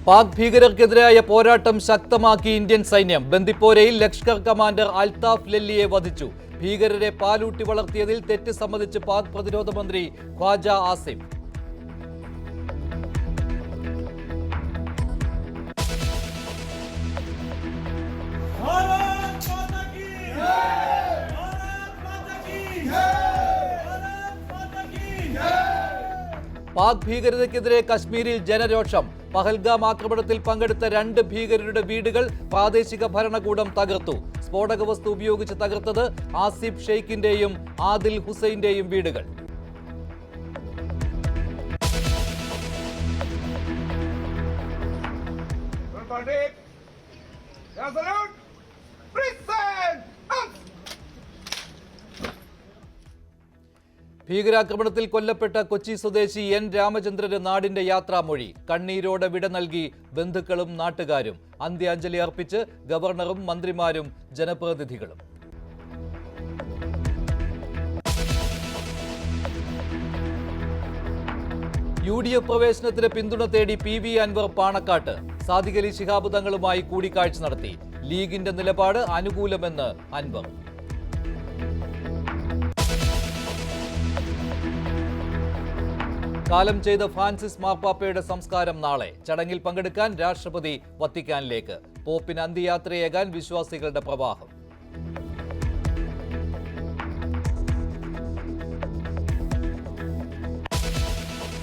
പാക് ഭീകരർക്കെതിരായ പോരാട്ടം ശക്തമാക്കി ഇന്ത്യൻ സൈന്യം. ബന്ദിപ്പോരയിൽ ലഷ്കർ കമാൻഡർ അൽതാഫ് ലല്ലിയെ വധിച്ചു. ഭീകരരെ പാലൂട്ടി വളർത്തിയതിൽ തെറ്റ് സമ്മതിച്ച് പാക് പ്രതിരോധ മന്ത്രി ഖ്വാജ ആസിഫ്. പാക് ഭീകരതയ്ക്കെതിരെ കശ്മീരിൽ ജനരോഷം. പഹൽഗാം ആക്രമണത്തിൽ പങ്കെടുത്ത 2 ഭീകരരുടെ വീടുകൾ പ്രാദേശിക ഭരണകൂടം തകർത്തു. സ്ഫോടക വസ്തു ഉപയോഗിച്ച് തകർത്തത് ആസിഫ് ഷെയ്ഖിന്റെയും ആദിൽ ഹുസൈന്റെയും വീടുകൾ. ഭീകരാക്രമണത്തിൽ കൊല്ലപ്പെട്ട കൊച്ചി സ്വദേശി എൻ രാമചന്ദ്രന് നാടിന്റെ യാത്രാമൊഴി. കണ്ണീരോടെ വിട നൽകി ബന്ധുക്കളും നാട്ടുകാരും. അന്ത്യാഞ്ജലി അർപ്പിച്ച് ഗവർണറും മന്ത്രിമാരും ജനപ്രതിനിധികളും. UDF പ്രവേശനത്തിന് പിന്തുണ തേടി PV അൻവർ പാണക്കാട്ട്. സാദിഖ് അലി ശിഹാബ് തങ്ങളുമായി കൂടിക്കാഴ്ച നടത്തി. ലീഗിന്റെ നിലപാട് അനുകൂലമെന്ന് അൻവർ. കാലം ചെയ്ത ഫ്രാൻസിസ് മാർപ്പാപ്പയുടെ സംസ്കാരം നാളെ. ചടങ്ങിൽ പങ്കെടുക്കാൻ രാഷ്ട്രപതി വത്തിക്കാനിലേക്ക്. പോപ്പിന് അന്ത്യയാത്രയേകാൻ വിശ്വാസികളുടെ പ്രവാഹം.